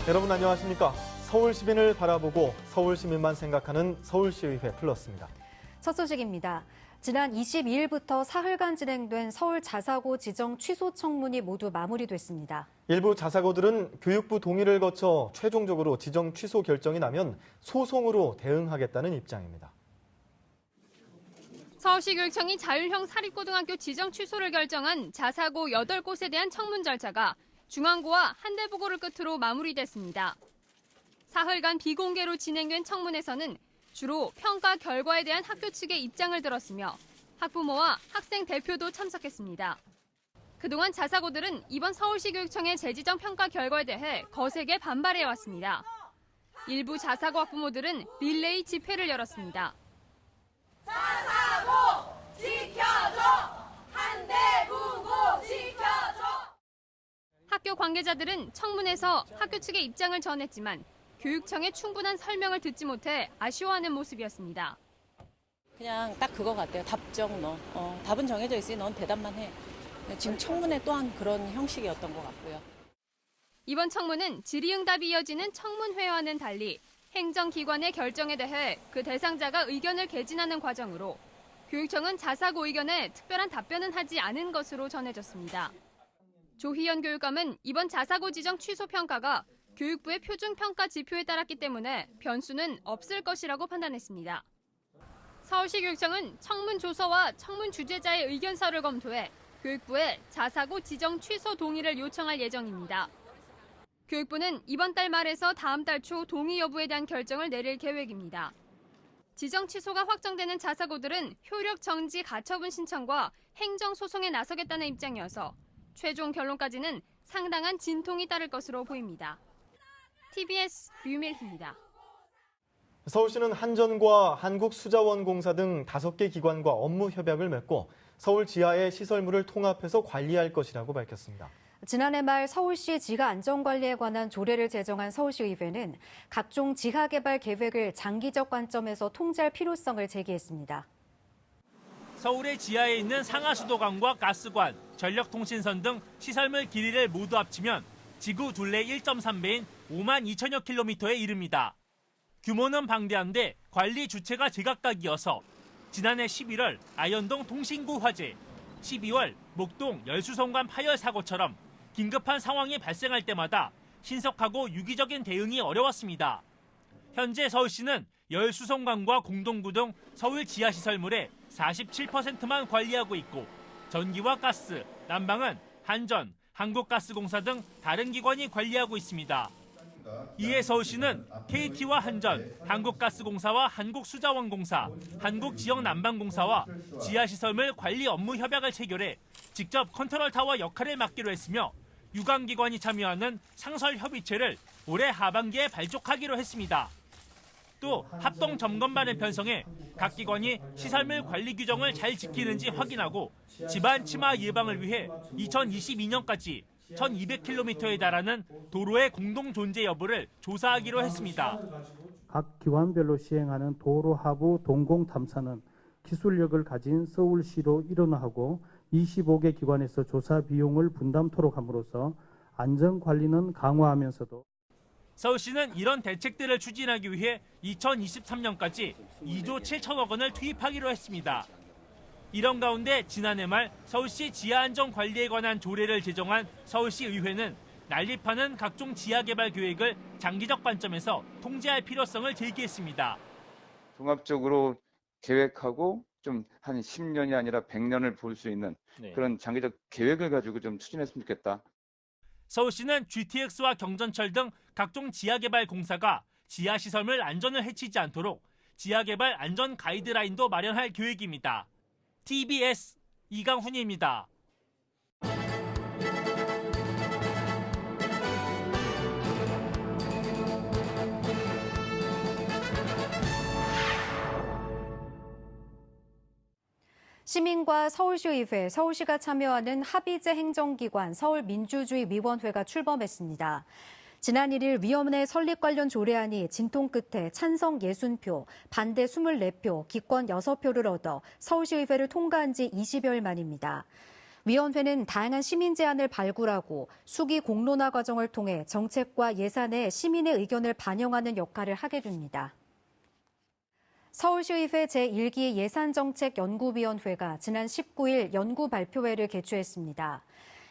여러분 안녕하십니까? 서울 시민을 바라보고 서울 시민만 생각하는 서울시의회 플러스입니다. 첫 소식입니다. 지난 22일부터 사흘간 진행된 서울 자사고 지정 취소 청문이 모두 마무리됐습니다. 일부 자사고들은 교육부 동의를 거쳐 최종적으로 지정 취소 결정이 나면 소송으로 대응하겠다는 입장입니다. 서울시 교육청이 자율형 사립고등학교 지정 취소를 결정한 자사고 8곳에 대한 청문 절차가 중앙고와 한대보고를 끝으로 마무리됐습니다. 사흘간 비공개로 진행된 청문에서는 주로 평가 결과에 대한 학교 측의 입장을 들었으며 학부모와 학생 대표도 참석했습니다. 그동안 자사고들은 이번 서울시 교육청의 재지정 평가 결과에 대해 거세게 반발해왔습니다. 일부 자사고 학부모들은 릴레이 집회를 열었습니다. 자사고 지켜줘! 한대부고 지켜줘! 학교 관계자들은 청문에서 학교 측의 입장을 전했지만 교육청의 충분한 설명을 듣지 못해 아쉬워하는 모습이었습니다. 그냥 딱 그거 같아요. 답정 너. 답은 정해져 있으니 넌 대답만 해. 지금 청문회 또한 그런 형식이었던 것 같고요. 이번 청문은 질의응답이 이어지는 청문회와는 달리 행정기관의 결정에 대해 그 대상자가 의견을 개진하는 과정으로 교육청은 자사고 의견에 특별한 답변은 하지 않은 것으로 전해졌습니다. 조희연 교육감은 이번 자사고 지정 취소 평가가 교육부의 표준평가 지표에 따랐기 때문에 변수는 없을 것이라고 판단했습니다. 서울시 교육청은 청문 조서와 청문 주재자의 의견서를 검토해 교육부에 자사고 지정 취소 동의를 요청할 예정입니다. 교육부는 이번 달 말에서 다음 달 초 동의 여부에 대한 결정을 내릴 계획입니다. 지정 취소가 확정되는 자사고들은 효력 정지 가처분 신청과 행정소송에 나서겠다는 입장이어서 최종 결론까지는 상당한 진통이 따를 것으로 보입니다. TBS 류밀희입니다. 서울시는 한전과 한국수자원공사 등 5개 기관과 업무 협약을 맺고 서울 지하의 시설물을 통합해서 관리할 것이라고 밝혔습니다. 지난해 말 서울시 지하 안전관리에 관한 조례를 제정한 서울시의회는 각종 지하 개발 계획을 장기적 관점에서 통제할 필요성을 제기했습니다. 서울의 지하에 있는 상하수도관과 가스관, 전력통신선 등 시설물 길이를 모두 합치면 지구 둘레 1.3배인 5만 2천여 킬로미터에 이릅니다. 규모는 방대한데 관리 주체가 제각각이어서 지난해 11월 아현동 통신구 화재, 12월 목동 열수성관 파열 사고처럼 긴급한 상황이 발생할 때마다 신속하고 유기적인 대응이 어려웠습니다. 현재 서울시는 열수성관과 공동구 등 서울 지하시설물의 47%만 관리하고 있고 전기와 가스, 난방은 한전, 한국가스공사 등 다른 기관이 관리하고 있습니다. 이에 서울시는 KT와 한전, 한국가스공사와 한국수자원공사, 한국지역난방공사와 지하시설물 관리 업무 협약을 체결해 직접 컨트롤타워 역할을 맡기로 했으며 유관기관이 참여하는 상설협의체를 올해 하반기에 발족하기로 했습니다. 또 합동점검반을 편성해 각 기관이 시설물 관리 규정을 잘 지키는지 확인하고 집안 침하 예방을 위해 2022년까지 1200km에 달하는 도로의 공동 존재 여부를 조사하기로 했습니다. 각 기관별로 시행하는 도로 하부 동공 탐사는 기술력을 가진 서울시로 일원화하고 25개 기관에서 조사 비용을 분담토록 함으로써 안전관리는 강화하면서도 서울시는 이런 대책들을 추진하기 위해 2023년까지 2조 7천억 원을 투입하기로 했습니다. 이런 가운데 지난해 말 서울시 지하안전관리에 관한 조례를 제정한 서울시의회는 난립하는 각종 지하개발 계획을 장기적 관점에서 통제할 필요성을 제기했습니다. 종합적으로 계획하고 좀 한 10년이 아니라 100년을 볼 수 있는 그런 장기적 계획을 가지고 좀 추진했으면 좋겠다. 서울시는 GTX와 경전철 등 각종 지하개발 공사가 지하시설물 안전을 해치지 않도록 지하개발 안전 가이드라인도 마련할 계획입니다. TBS 이강훈입니다. 시민과 서울시의회, 서울시가 참여하는 합의제 행정기관 서울민주주의위원회가 출범했습니다. 지난 1일 위원회 설립 관련 조례안이 진통 끝에 찬성 60표, 반대 24표, 기권 6표를 얻어 서울시의회를 통과한 지 20여일 만입니다. 위원회는 다양한 시민 제안을 발굴하고 수기 공론화 과정을 통해 정책과 예산에 시민의 의견을 반영하는 역할을 하게 됩니다. 서울시의회 제1기 예산정책연구위원회가 지난 19일 연구 발표회를 개최했습니다.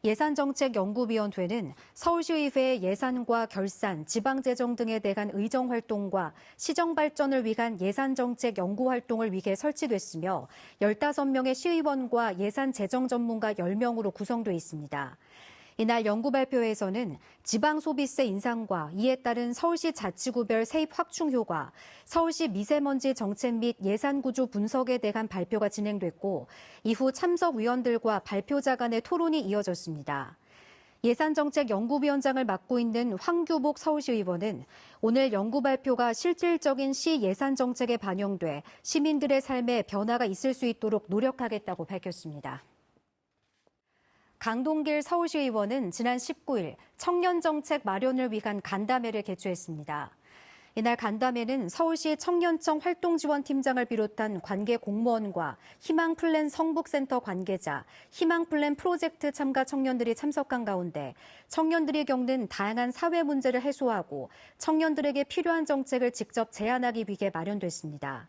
예산정책연구위원회는 서울시의회의 예산과 결산, 지방재정 등에 대한 의정활동과 시정발전을 위한 예산정책 연구활동을 위해 설치됐으며 15명의 시의원과 예산재정 전문가 10명으로 구성돼 있습니다. 이날 연구발표회에서는 지방소비세 인상과 이에 따른 서울시 자치구별 세입 확충 효과, 서울시 미세먼지 정책 및 예산구조 분석에 대한 발표가 진행됐고 이후 참석위원들과 발표자 간의 토론이 이어졌습니다. 예산정책연구위원장을 맡고 있는 황규복 서울시의원은 오늘 연구발표가 실질적인 시 예산정책에 반영돼 시민들의 삶에 변화가 있을 수 있도록 노력하겠다고 밝혔습니다. 강동길 서울시의원은 지난 19일 청년정책 마련을 위한 간담회를 개최했습니다. 이날 간담회는 서울시 청년청 활동지원팀장을 비롯한 관계 공무원과 희망플랜 성북센터 관계자, 희망플랜 프로젝트 참가 청년들이 참석한 가운데 청년들이 겪는 다양한 사회 문제를 해소하고 청년들에게 필요한 정책을 직접 제안하기 위해 마련됐습니다.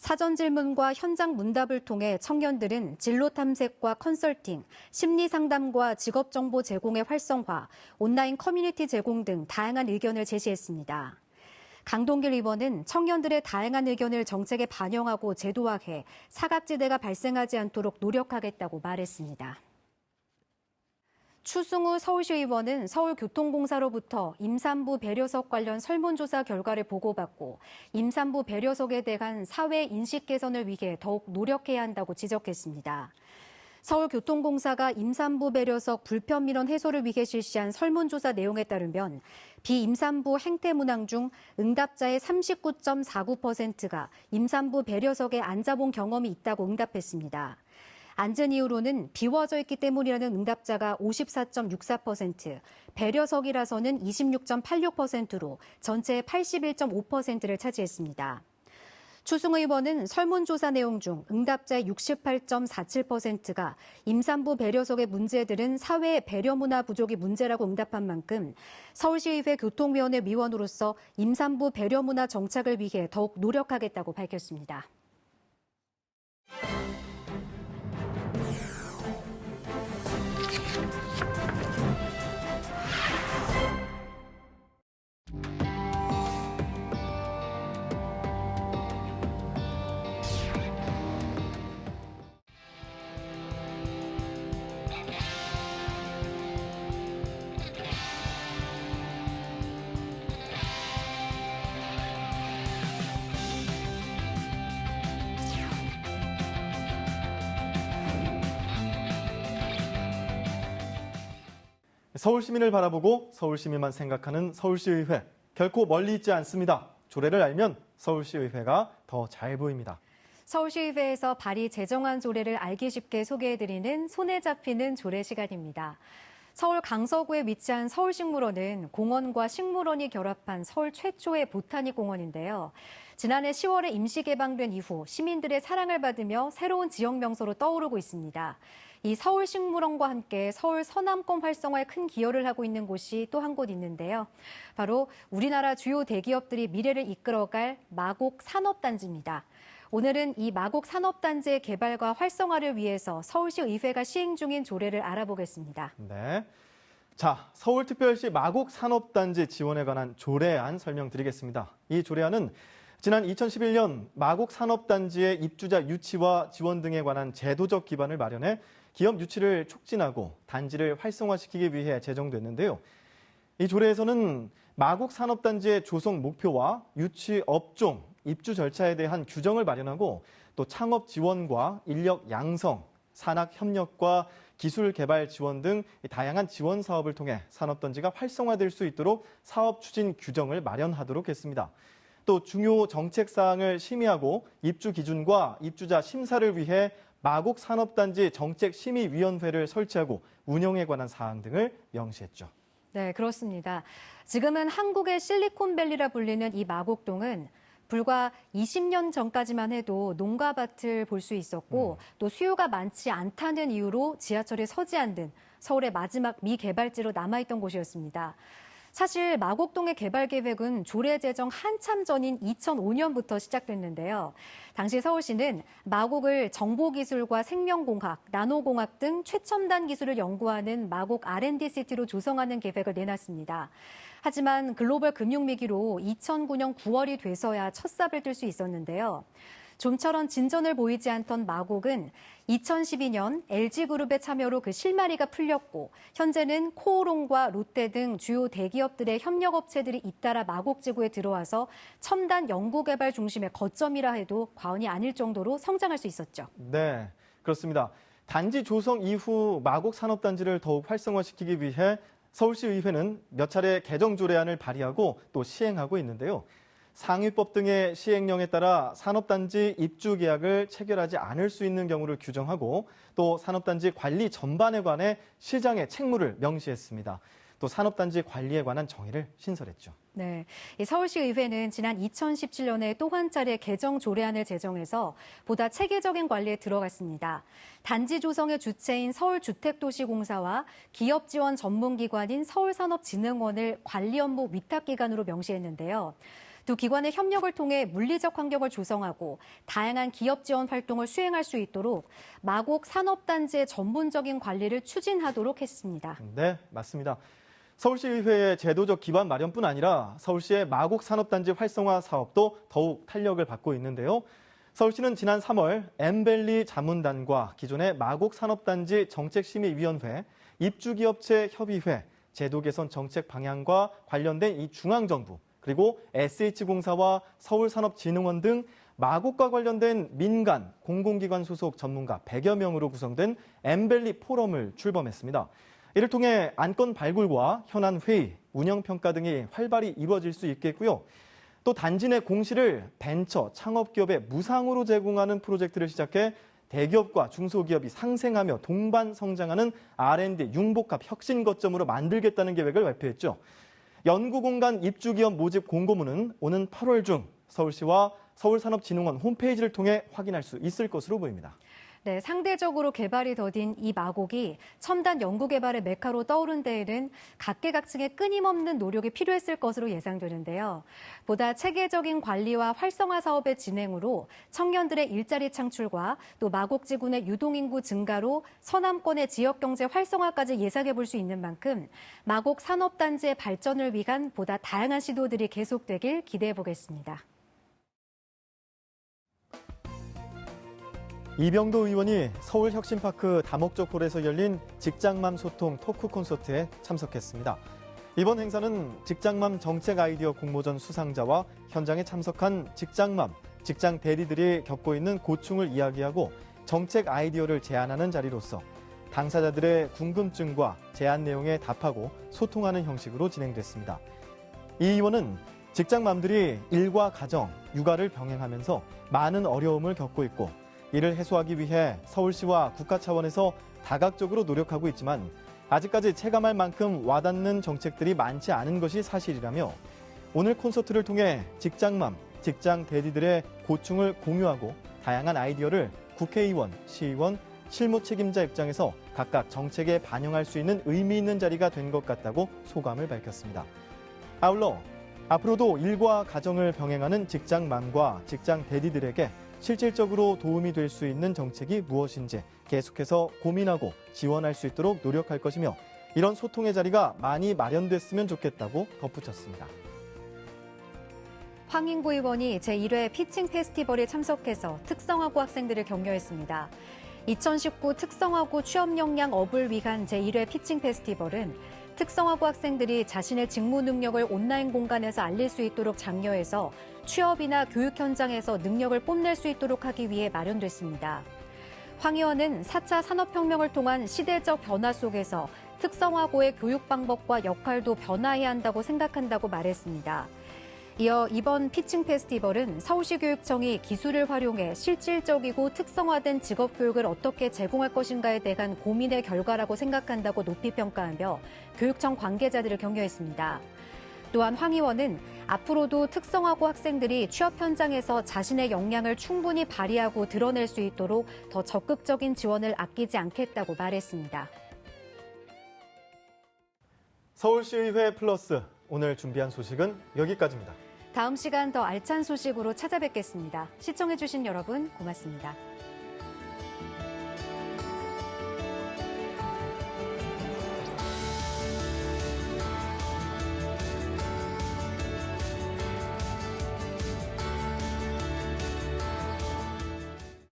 사전 질문과 현장 문답을 통해 청년들은 진로 탐색과 컨설팅, 심리 상담과 직업 정보 제공의 활성화, 온라인 커뮤니티 제공 등 다양한 의견을 제시했습니다. 강동길 의원은 청년들의 다양한 의견을 정책에 반영하고 제도화해 사각지대가 발생하지 않도록 노력하겠다고 말했습니다. 추승우 서울시의원은 서울교통공사로부터 임산부 배려석 관련 설문조사 결과를 보고받고 임산부 배려석에 대한 사회 인식 개선을 위해 더욱 노력해야 한다고 지적했습니다. 서울교통공사가 임산부 배려석 불편 민원 해소를 위해 실시한 설문조사 내용에 따르면 비임산부 행태 문항 중 응답자의 39.49%가 임산부 배려석에 앉아본 경험이 있다고 응답했습니다. 앉은 이유로는 비워져 있기 때문이라는 응답자가 54.64%, 배려석이라서는 26.86%로 전체의 81.5%를 차지했습니다. 추승우 의원은 설문조사 내용 중 응답자의 68.47%가 임산부 배려석의 문제들은 사회의 배려 문화 부족이 문제라고 응답한 만큼 서울시의회 교통위원회 위원으로서 임산부 배려 문화 정착을 위해 더욱 노력하겠다고 밝혔습니다. 서울 시민을 바라보고 서울 시민만 생각하는 서울시의회. 결코 멀리 있지 않습니다. 조례를 알면 서울시의회가 더 잘 보입니다. 서울시의회에서 발의 제정안 조례를 알기 쉽게 소개해드리는 손에 잡히는 조례 시간입니다. 서울 강서구에 위치한 서울식물원은 공원과 식물원이 결합한 서울 최초의 보타닉 공원인데요. 지난해 10월에 임시 개방된 이후 시민들의 사랑을 받으며 새로운 지역 명소로 떠오르고 있습니다. 이 서울식물원과 함께 서울 서남권 활성화에 큰 기여를 하고 있는 곳이 또 한 곳 있는데요. 바로 우리나라 주요 대기업들이 미래를 이끌어갈 마곡 산업단지입니다. 오늘은 이 마곡 산업단지의 개발과 활성화를 위해서 서울시 의회가 시행 중인 조례를 알아보겠습니다. 네. 자, 서울특별시 마곡 산업단지 지원에 관한 조례안 설명드리겠습니다. 이 조례안은 지난 2011년 마곡 산업단지의 입주자 유치와 지원 등에 관한 제도적 기반을 마련해 기업 유치를 촉진하고 단지를 활성화시키기 위해 제정됐는데요. 이 조례에서는 마곡 산업단지의 조성 목표와 유치 업종, 입주 절차에 대한 규정을 마련하고 또 창업 지원과 인력 양성, 산학 협력과 기술 개발 지원 등 다양한 지원 사업을 통해 산업단지가 활성화될 수 있도록 사업 추진 규정을 마련하도록 했습니다. 또 중요 정책 사항을 심의하고 입주 기준과 입주자 심사를 위해 마곡 산업단지 정책심의위원회를 설치하고 운영에 관한 사항 등을 명시했죠. 네, 그렇습니다. 지금은 한국의 실리콘밸리라 불리는 이 마곡동은 불과 20년 전까지만 해도 농가밭을 볼 수 있었고 또 수요가 많지 않다는 이유로 지하철이 서지 않는 서울의 마지막 미개발지로 남아있던 곳이었습니다. 사실 마곡동의 개발 계획은 조례 제정 한참 전인 2005년부터 시작됐는데요. 당시 서울시는 마곡을 정보기술과 생명공학, 나노공학 등 최첨단 기술을 연구하는 마곡 R&D시티로 조성하는 계획을 내놨습니다. 하지만 글로벌 금융위기로 2009년 9월이 돼서야 첫 삽을 뜰 수 있었는데요. 좀처럼 진전을 보이지 않던 마곡은 2012년 LG그룹의 참여로 그 실마리가 풀렸고 현재는 코오롱과 롯데 등 주요 대기업들의 협력업체들이 잇따라 마곡지구에 들어와서 첨단 연구개발 중심의 거점이라 해도 과언이 아닐 정도로 성장할 수 있었죠. 네, 그렇습니다. 단지 조성 이후 마곡 산업단지를 더욱 활성화시키기 위해 서울시의회는 몇 차례 개정 조례안을 발의하고 또 시행하고 있는데요. 상위법 등의 시행령에 따라 산업단지 입주 계약을 체결하지 않을 수 있는 경우를 규정하고 또 산업단지 관리 전반에 관해 시장의 책무를 명시했습니다. 또 산업단지 관리에 관한 정의를 신설했죠. 네, 서울시의회는 지난 2017년에 또 한 차례 개정 조례안을 제정해서 보다 체계적인 관리에 들어갔습니다. 단지 조성의 주체인 서울주택도시공사와 기업 지원 전문기관인 서울산업진흥원을 관리 업무 위탁기관으로 명시했는데요. 두 기관의 협력을 통해 물리적 환경을 조성하고 다양한 기업 지원 활동을 수행할 수 있도록 마곡 산업단지의 전문적인 관리를 추진하도록 했습니다. 네, 맞습니다. 서울시의회의 제도적 기반 마련뿐 아니라 서울시의 마곡 산업단지 활성화 사업도 더욱 탄력을 받고 있는데요. 서울시는 지난 3월 엠밸리 자문단과 기존의 마곡 산업단지 정책심의위원회, 입주기업체 협의회, 제도 개선 정책 방향과 관련된 이 중앙정부, 그리고 SH공사와 서울산업진흥원 등 마곡과 관련된 민간, 공공기관 소속 전문가 100여 명으로 구성된 엠밸리 포럼을 출범했습니다. 이를 통해 안건 발굴과 현안 회의, 운영평가 등이 활발히 이루어질 수 있겠고요. 또 단지 내 공시를 벤처, 창업기업에 무상으로 제공하는 프로젝트를 시작해 대기업과 중소기업이 상생하며 동반 성장하는 R&D 융복합 혁신 거점으로 만들겠다는 계획을 발표했죠. 연구공간 입주기업 모집 공고문은 오는 8월 중 서울시와 서울산업진흥원 홈페이지를 통해 확인할 수 있을 것으로 보입니다. 네, 상대적으로 개발이 더딘 이 마곡이 첨단 연구개발의 메카로 떠오른 데에는 각계각층의 끊임없는 노력이 필요했을 것으로 예상되는데요. 보다 체계적인 관리와 활성화 사업의 진행으로 청년들의 일자리 창출과 또 마곡지구의 유동인구 증가로 서남권의 지역경제 활성화까지 예상해 볼 수 있는 만큼 마곡 산업단지의 발전을 위한 보다 다양한 시도들이 계속되길 기대해 보겠습니다. 이병도 의원이 서울혁신파크 다목적홀에서 열린 직장맘 소통 토크 콘서트에 참석했습니다. 이번 행사는 직장맘 정책 아이디어 공모전 수상자와 현장에 참석한 직장맘, 직장 대리들이 겪고 있는 고충을 이야기하고 정책 아이디어를 제안하는 자리로서 당사자들의 궁금증과 제안 내용에 답하고 소통하는 형식으로 진행됐습니다. 이 의원은 직장맘들이 일과 가정, 육아를 병행하면서 많은 어려움을 겪고 있고 이를 해소하기 위해 서울시와 국가 차원에서 다각적으로 노력하고 있지만 아직까지 체감할 만큼 와닿는 정책들이 많지 않은 것이 사실이라며 오늘 콘서트를 통해 직장맘, 직장 대리들의 고충을 공유하고 다양한 아이디어를 국회의원, 시의원, 실무 책임자 입장에서 각각 정책에 반영할 수 있는 의미 있는 자리가 된 것 같다고 소감을 밝혔습니다. 아울러 앞으로도 일과 가정을 병행하는 직장맘과 직장 대리들에게 실질적으로 도움이 될 수 있는 정책이 무엇인지 계속해서 고민하고 지원할 수 있도록 노력할 것이며 이런 소통의 자리가 많이 마련됐으면 좋겠다고 덧붙였습니다. 황인구 의원이 제1회 피칭 페스티벌에 참석해서 특성화고 학생들을 격려했습니다. 2019 특성화고 취업 역량 업을 위한 제1회 피칭 페스티벌은 특성화고 학생들이 자신의 직무 능력을 온라인 공간에서 알릴 수 있도록 장려해서 취업이나 교육 현장에서 능력을 뽐낼 수 있도록 하기 위해 마련됐습니다. 황 의원은 4차 산업혁명을 통한 시대적 변화 속에서 특성화고의 교육 방법과 역할도 변화해야 한다고 생각한다고 말했습니다. 이어 이번 피칭 페스티벌은 서울시 교육청이 기술을 활용해 실질적이고 특성화된 직업 교육을 어떻게 제공할 것인가에 대한 고민의 결과라고 생각한다고 높이 평가하며 교육청 관계자들을 격려했습니다. 또한 황 의원은 앞으로도 특성화고 학생들이 취업 현장에서 자신의 역량을 충분히 발휘하고 드러낼 수 있도록 더 적극적인 지원을 아끼지 않겠다고 말했습니다. 서울시의회 플러스 오늘 준비한 소식은 여기까지입니다. 다음 시간 더 알찬 소식으로 찾아뵙겠습니다. 시청해주신 여러분 고맙습니다.